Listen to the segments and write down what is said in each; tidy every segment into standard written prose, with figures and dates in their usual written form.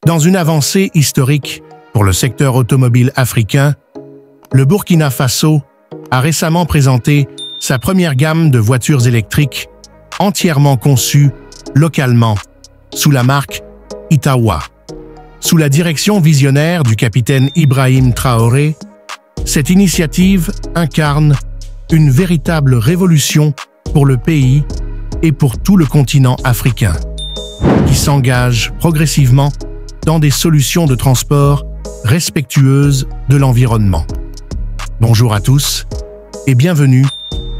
Dans une avancée historique pour le secteur automobile africain, le Burkina Faso a récemment présenté sa première gamme de voitures électriques entièrement conçues localement sous la marque Itawa. Sous la direction visionnaire du capitaine Ibrahim Traoré, cette initiative incarne une véritable révolution pour le pays et pour tout le continent africain, qui s'engage progressivement dans des solutions de transport respectueuses de l'environnement. Bonjour à tous et bienvenue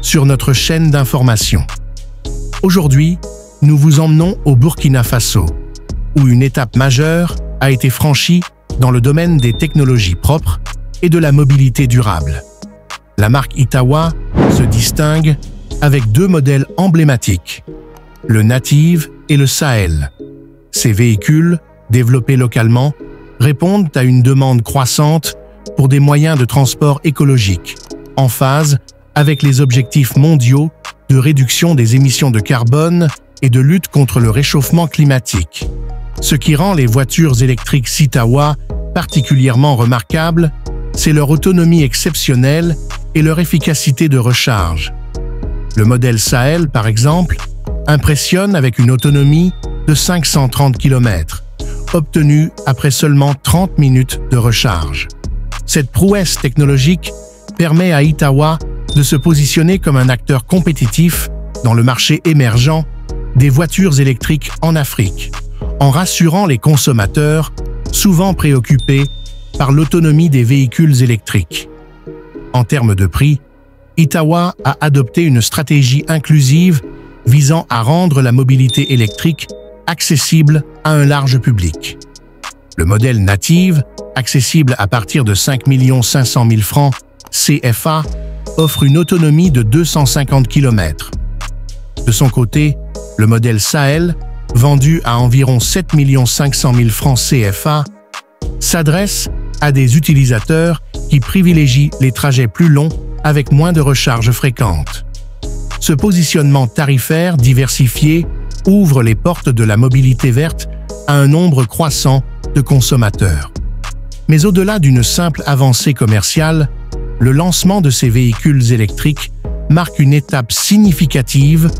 sur notre chaîne d'information. Aujourd'hui, nous vous emmenons au Burkina Faso, où une étape majeure a été franchie dans le domaine des technologies propres et de la mobilité durable. La marque Itawa se distingue avec deux modèles emblématiques, le Native et le Sahel. Ces véhicules, développés localement, répondent à une demande croissante pour des moyens de transport écologiques, en phase avec les objectifs mondiaux de réduction des émissions de carbone et de lutte contre le réchauffement climatique. Ce qui rend les voitures électriques Itawa particulièrement remarquables, c'est leur autonomie exceptionnelle et leur efficacité de recharge. Le modèle Sahel, par exemple, impressionne avec une autonomie de 530 km, obtenue après seulement 30 minutes de recharge. Cette prouesse technologique permet à Itawa de se positionner comme un acteur compétitif dans le marché émergent des voitures électriques en Afrique, en rassurant les consommateurs souvent préoccupés par l'autonomie des véhicules électriques. En termes de prix, Itawa a adopté une stratégie inclusive visant à rendre la mobilité électrique accessible à un large public. Le modèle Native, accessible à partir de 5 500 000 francs CFA, offre une autonomie de 250 km. De son côté, le modèle Sahel, vendu à environ 7 500 000 francs CFA, s'adresse à des utilisateurs qui privilégient les trajets plus longs avec moins de recharges fréquentes. Ce positionnement tarifaire diversifié ouvre les portes de la mobilité verte à un nombre croissant de consommateurs. Mais au-delà d'une simple avancée commerciale, le lancement de ces véhicules électriques marque une étape significative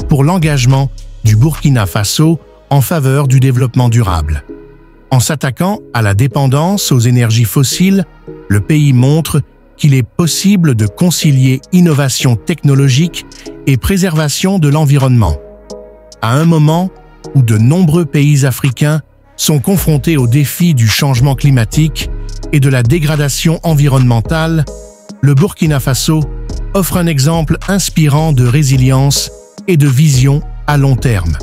pour l'engagement du Burkina Faso en faveur du développement durable. En s'attaquant à la dépendance aux énergies fossiles, le pays montre qu'il est possible de concilier innovation technologique et préservation de l'environnement. À un moment où de nombreux pays africains sont confrontés aux défis du changement climatique et de la dégradation environnementale, le Burkina Faso offre un exemple inspirant de résilience et de vision à long terme.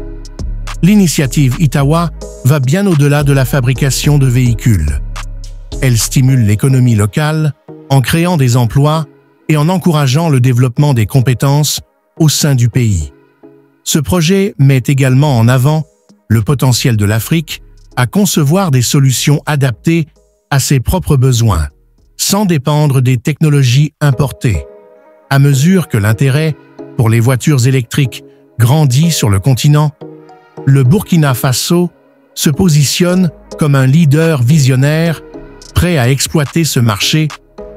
L'initiative Itawa va bien au-delà de la fabrication de véhicules. Elle stimule l'économie locale en créant des emplois et en encourageant le développement des compétences au sein du pays. Ce projet met également en avant le potentiel de l'Afrique à concevoir des solutions adaptées à ses propres besoins, sans dépendre des technologies importées. À mesure que l'intérêt pour les voitures électriques grandit sur le continent, le Burkina Faso se positionne comme un leader visionnaire prêt à exploiter ce marché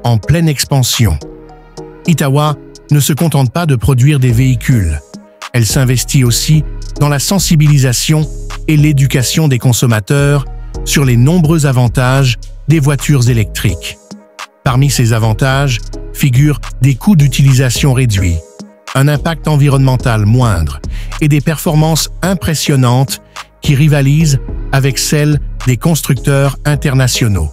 en pleine expansion. Itawa ne se contente pas de produire des véhicules. Elle s'investit aussi dans la sensibilisation et l'éducation des consommateurs sur les nombreux avantages des voitures électriques. Parmi ces avantages figurent des coûts d'utilisation réduits, un impact environnemental moindre et des performances impressionnantes qui rivalisent avec celles des constructeurs internationaux.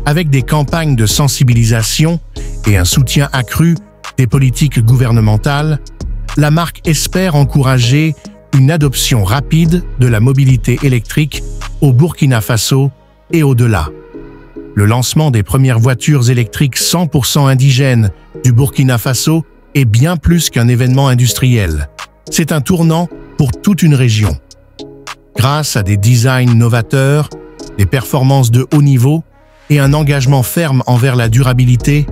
Avec des campagnes de sensibilisation et un soutien accru des politiques gouvernementales, la marque espère encourager une adoption rapide de la mobilité électrique au Burkina Faso et au-delà. Le lancement des premières voitures électriques 100% indigènes du Burkina Faso est bien plus qu'un événement industriel. C'est un tournant pour toute une région. Grâce à des designs novateurs, des performances de haut niveau et un engagement ferme envers la durabilité,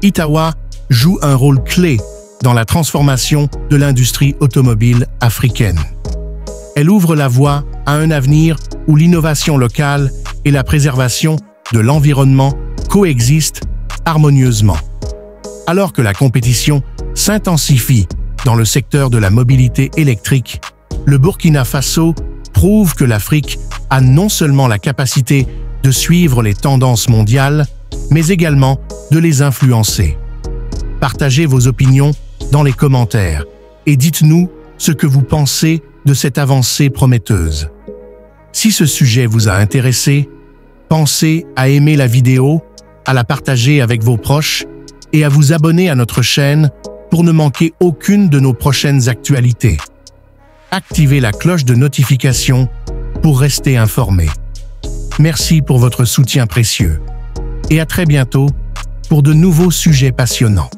Itawa joue un rôle clé dans la transformation de l'industrie automobile africaine. Elle ouvre la voie à un avenir où l'innovation locale et la préservation de l'environnement coexistent harmonieusement. Alors que la compétition s'intensifie dans le secteur de la mobilité électrique, le Burkina Faso prouve que l'Afrique a non seulement la capacité de suivre les tendances mondiales, mais également de les influencer. Partagez vos opinions dans les commentaires et dites-nous ce que vous pensez de cette avancée prometteuse. Si ce sujet vous a intéressé, pensez à aimer la vidéo, à la partager avec vos proches et à vous abonner à notre chaîne pour ne manquer aucune de nos prochaines actualités. Activez la cloche de notification pour rester informé. Merci pour votre soutien précieux et à très bientôt pour de nouveaux sujets passionnants.